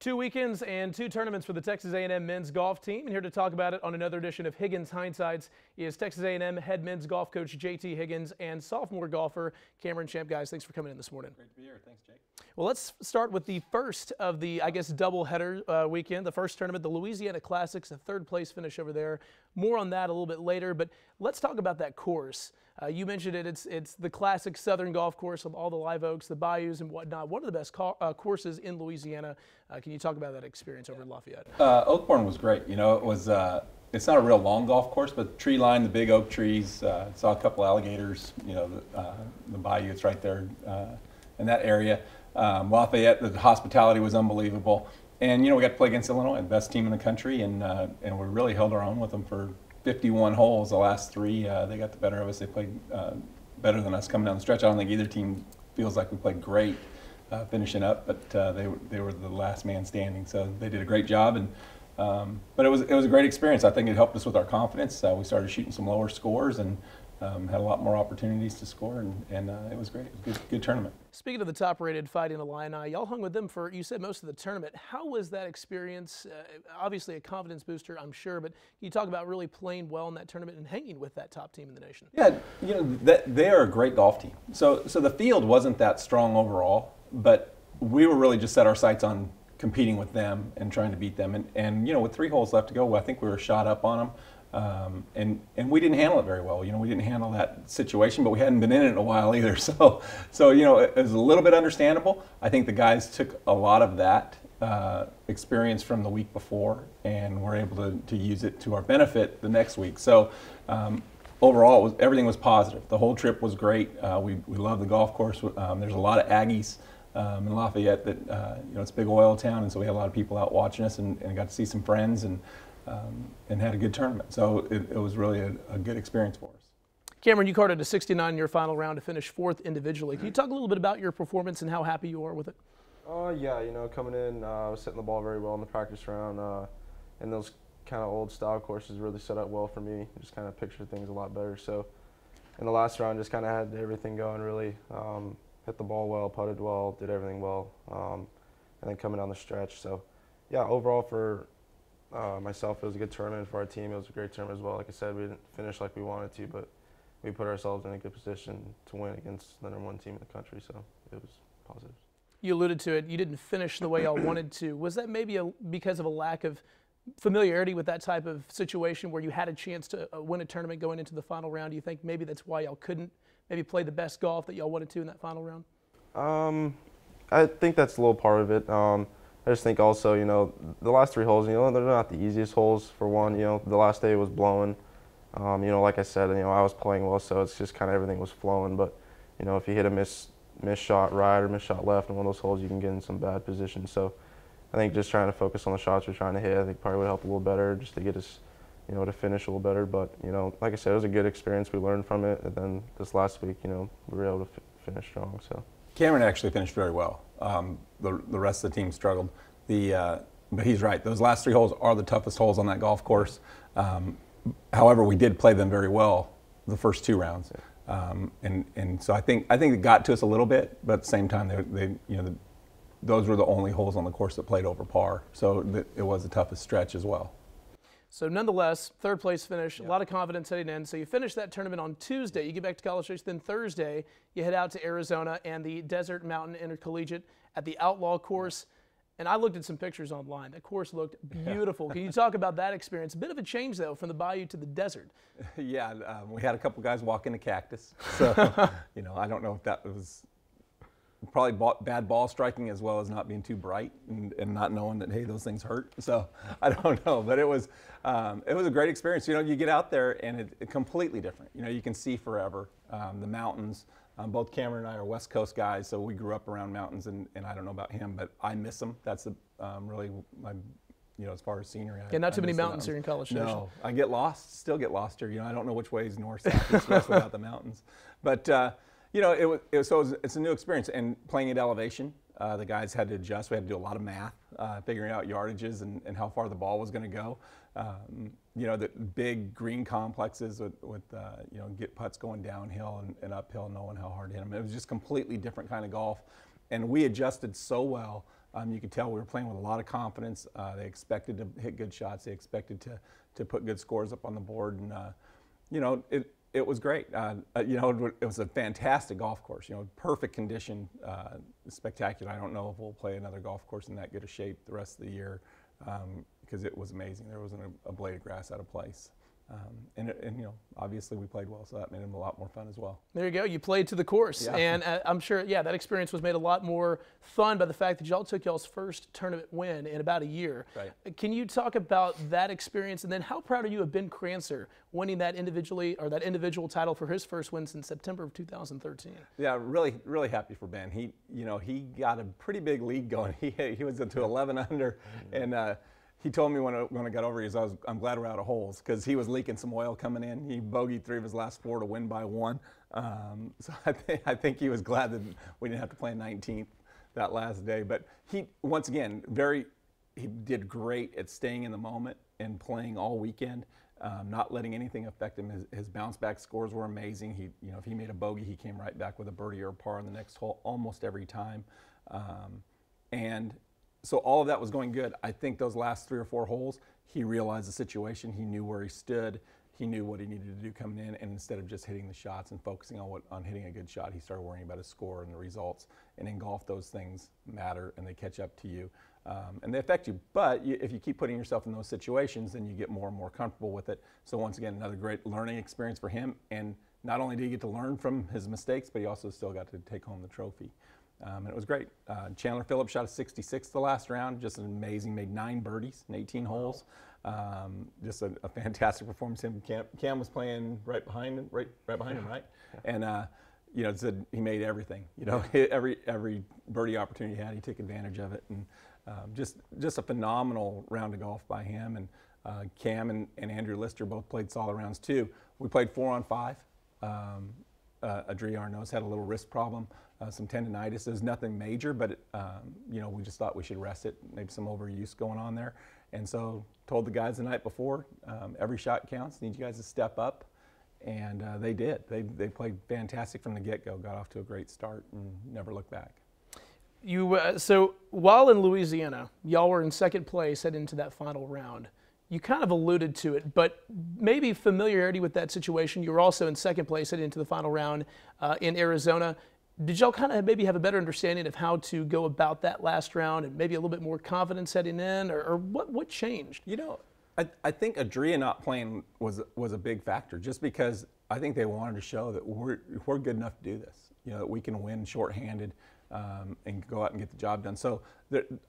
2 weekends and 2 tournaments for the Texas A&M men's golf team. And here to talk about it on another edition of Higgins Hindsights is Texas A&M head men's golf coach JT Higgins and sophomore golfer Cameron Champ. Guys, thanks for coming in this morning. Great to be here. Thanks, Jake. Well, let's start with the first of the, I guess, double-header weekend. The first tournament, the Louisiana Classics, a third-place finish over there. More on that a little bit later, but let's talk about that course. You mentioned it. It's the classic Southern golf course of all the live oaks, the bayous, and whatnot. One of the best courses in Louisiana. Can you talk about that experience over in Lafayette? Oakbourne was great. You know, it was. It's not a real long golf course, but tree line, the big oak trees. Saw a couple alligators. You know, the bayou. It's right there in that area. Lafayette, the hospitality was unbelievable, and you know we got to play against Illinois, the best team in the country, and we really held our own with them for 51 holes. The last 3, they got the better of us. They played better than us coming down the stretch. I don't think either team feels like we played great finishing up, but they were the last man standing, so they did a great job. And but it was a great experience. I think it helped us with our confidence. We started shooting some lower scores and had a lot more opportunities to score, and it was great. It was a good tournament. Speaking of the top-rated Fighting Illini, y'all hung with them for, you said, most of the tournament. How was that experience? Obviously a confidence booster, I'm sure, but can you talk about really playing well in that tournament and hanging with that top team in the nation? Yeah, you know, they are a great golf team. So the field wasn't that strong overall, but we were really just set our sights on competing with them and trying to beat them. And you know, with 3 holes left to go, I think we were shot up on them. And we didn't handle it very well. You know, we didn't handle that situation, but we hadn't been in it in a while either. So you know, it was a little bit understandable. I think the guys took a lot of that experience from the week before and were able to use it to our benefit the next week. So overall, everything was positive. The whole trip was great. We love the golf course. There's a lot of Aggies in Lafayette that you know, it's a big oil town, and so we had a lot of people out watching us, and got to see some friends and had a good tournament. So it was really a good experience for us. Cameron, you carded a 69 in your final round to finish 4th individually. Can you talk a little bit about your performance and how happy you are with it? Yeah, you know, coming in, I was hitting the ball very well in the practice round, and those kind of old style courses really set up well for me. Just kind of picture things a lot better. So in the last round, just kind of had everything going really. Hit the ball well, putted well, did everything well, and then coming down the stretch. So yeah, overall for myself, it was a good tournament. For our team, it was a great tournament as well. Like I said, we didn't finish like we wanted to, but we put ourselves in a good position to win against the #1 team in the country, so it was positive. You alluded to it. You didn't finish the way y'all wanted to. Was that maybe because of a lack of familiarity with that type of situation where you had a chance to win a tournament going into the final round? Do you think maybe that's why y'all couldn't maybe play the best golf that y'all wanted to in that final round? I think that's a little part of it. I just think also, you know, the last 3 holes, you know, they're not the easiest holes for one. You know, the last day was blowing. You know, like I said, you know, I was playing well, so it's just kind of everything was flowing. But, you know, if you hit a miss shot right or miss shot left in one of those holes, you can get in some bad positions. So I think just trying to focus on the shots we're trying to hit, I think probably would help a little better just to get us, you know, to finish a little better. But, you know, like I said, it was a good experience. We learned from it. And then this last week, you know, we were able to finish strong. So Cameron actually finished very well. The rest of the team struggled. But he's right. Those last 3 holes are the toughest holes on that golf course. However, we did play them very well the first 2 rounds. And so I think it got to us a little bit, but at the same time, those were the only holes on the course that played over par. So it was the toughest stretch as well. So nonetheless, 3rd place finish, a lot of confidence heading in. So you finish that tournament on Tuesday. You get back to College Station. Then Thursday, you head out to Arizona and the Desert Mountain Intercollegiate at the Outlaw course. And I looked at some pictures online. That course looked beautiful. Can you talk about that experience? A bit of a change, though, from the bayou to the desert. Yeah, we had a couple guys walk into cactus. So, you know, I don't know if that was probably bad ball striking as well as not being too bright and not knowing that, hey, those things hurt. So I don't know, but it was a great experience. You know, you get out there and it's completely different. You know, you can see forever, the mountains. Both Cameron and I are West Coast guys, so we grew up around mountains, and I don't know about him, but I miss them. That's really my, you know, as far as scenery. Yeah, not too many mountains here in College Station. No, I get lost, still get lost here. You know, I don't know which way is north, south, east, west without the mountains. But you know, it's a new experience, and playing at elevation. The guys had to adjust. We had to do a lot of math, figuring out yardages and how far the ball was going to go. You know, the big green complexes with you know, get putts going downhill and uphill, knowing how hard to hit them. It was just completely different kind of golf, and we adjusted so well You could tell we were playing with a lot of confidence. They expected to hit good shots. They expected to put good scores up on the board, and it was great. It was a fantastic golf course. Perfect condition, spectacular. I don't know if we'll play another golf course in that good a shape the rest of the year, because it was amazing. There wasn't a blade of grass out of place. Obviously we played well, so that made it a lot more fun as well. There you go. You played to the course, yeah. and I'm sure, that experience was made a lot more fun by the fact that y'all took y'all's first tournament win in about a year. Right. Can you talk about that experience, and then how proud are you of Ben Crancer winning that individual title for his first win since September of 2013? Yeah, really, really happy for Ben. He got a pretty big lead going. He was into 11 under, and. He told me when I got over here, I'm glad we're out of holes, because he was leaking some oil coming in. He bogeyed 3 of his last 4 to win by 1. So I think he was glad that we didn't have to play 19th that last day. But he, once again, he did great at staying in the moment and playing all weekend, not letting anything affect him. His bounce back scores were amazing. If he made a bogey, he came right back with a birdie or a par on the next hole almost every time. So all of that was going good. I think those last 3 or 4 holes, he realized the situation. He knew where he stood. He knew what he needed to do coming in. And instead of just hitting the shots and focusing on hitting a good shot, he started worrying about his score and the results. And in golf, those things matter, and they catch up to you. And they affect you. But if you keep putting yourself in those situations, then you get more and more comfortable with it. So once again, another great learning experience for him. And not only did he get to learn from his mistakes, but he also still got to take home the trophy. And it was great. Chandler Phillips shot a 66 the last round, just an amazing, made 9 birdies in 18 holes. Just a fantastic performance. Cam was playing right behind him, right right? And said he made everything. Every birdie opportunity he had, he took advantage of it, and just a phenomenal round of golf by him. And Cam and Andrew Lister both played solid rounds too. We played 4 on 5. Adri Arnaud's had a little wrist problem, some tendonitis. There's nothing major, but we just thought we should rest it. Maybe some overuse going on there, and so told the guys the night before, every shot counts. Need you guys to step up, and they did. They played fantastic from the get-go. Got off to a great start and never looked back. So while in Louisiana, y'all were in second place heading into that final round. You kind of alluded to it, but maybe familiarity with that situation. You were also in second place heading into the final round in Arizona. Did y'all kind of maybe have a better understanding of how to go about that last round, and maybe a little bit more confidence heading in, or what changed? I think Adria not playing was a big factor, just because I think they wanted to show that we're good enough to do this. That we can win shorthanded and go out and get the job done. So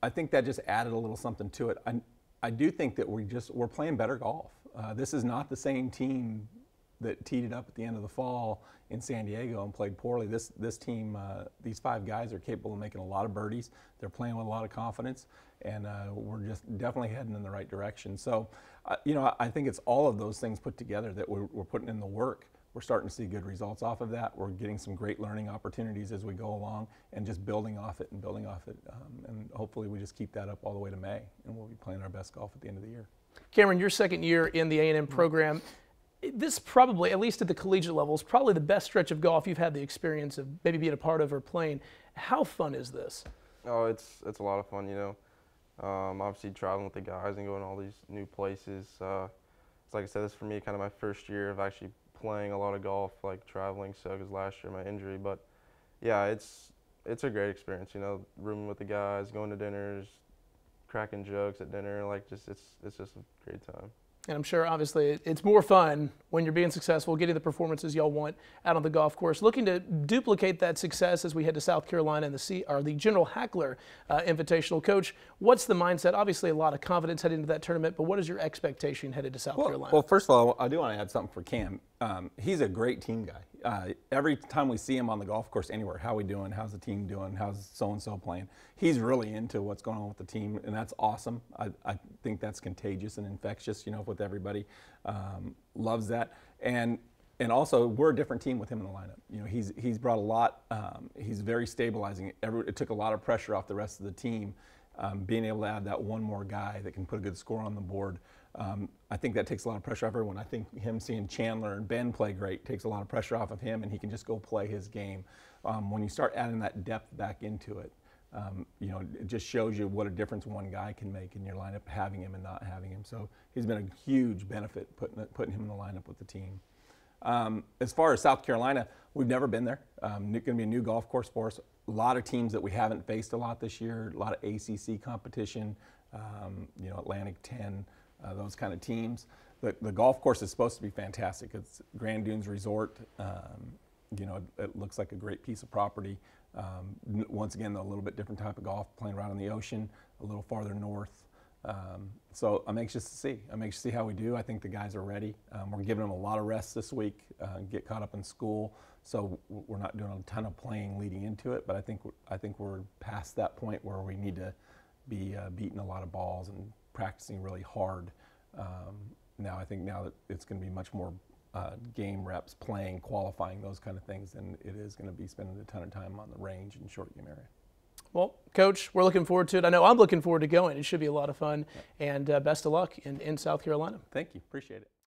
I think that just added a little something to it. I do think that we're playing better golf. This is not the same team that teed it up at the end of the fall in San Diego and played poorly. This team, these 5 guys are capable of making a lot of birdies. They're playing with a lot of confidence, and we're just definitely heading in the right direction. So, I think it's all of those things put together that we're putting in the work. We're starting to see good results off of that. We're getting some great learning opportunities as we go along, and just building off it. And hopefully we just keep that up all the way to May, and we'll be playing our best golf at the end of the year. Cameron, your second year in the A&M program, this probably, at least at the collegiate level, is probably the best stretch of golf you've had the experience of maybe being a part of or playing. How fun is this? Oh, it's a lot of fun, obviously traveling with the guys and going to all these new places. It's like I said, this is for me kind of my first year of actually playing a lot of golf, like traveling, so because last year my injury. But yeah, it's a great experience, rooming with the guys, going to dinners, cracking jokes at dinner, it's just a great time. And I'm sure, obviously, it's more fun when you're being successful, getting the performances y'all want out on the golf course. Looking to duplicate that success as we head to South Carolina and the General Hackler Invitational. Coach, what's the mindset? Obviously, a lot of confidence heading into that tournament, but what is your expectation headed to South Carolina? Well, first of all, I do want to add something for Cam. He's a great team guy. Every time we see him on the golf course anywhere, how we doing? How's the team doing? How's so-and-so playing? He's really into what's going on with the team, and that's awesome. I think that's contagious and infectious, with everybody. Loves that. And also, we're a different team with him in the lineup. He's brought a lot. He's very stabilizing. It took a lot of pressure off the rest of the team, being able to add that one more guy that can put a good score on the board. I think that takes a lot of pressure off everyone. I think him seeing Chandler and Ben play great takes a lot of pressure off of him, and he can just go play his game. When you start adding that depth back into it, You know, it just shows you what a difference one guy can make in your lineup, having him and not having him. So he's been a huge benefit putting him in the lineup with the team. As far as South Carolina, we've never been there. It's going to be a new golf course for us. A lot of teams that we haven't faced a lot this year, a lot of ACC competition, you know, Atlantic 10, those kind of teams. The golf course is supposed to be fantastic. It's Grand Dunes Resort. You know, it looks like a great piece of property. Once again, a little bit different type of golf, playing right on the ocean, a little farther north. So I'm anxious to see. I'm anxious to see how we do. I think the guys are ready. We're giving them a lot of rest this week, get caught up in school. So we're not doing a ton of playing leading into it, but I think we're past that point where we need to be beating a lot of balls and practicing really hard. Now that it's going to be much more game reps, playing, qualifying, those kind of things, than it is going to be spending a ton of time on the range and short game area. Well, Coach, we're looking forward to it. I know I'm looking forward to going. It should be a lot of fun, and best of luck in South Carolina. Thank you. Appreciate it.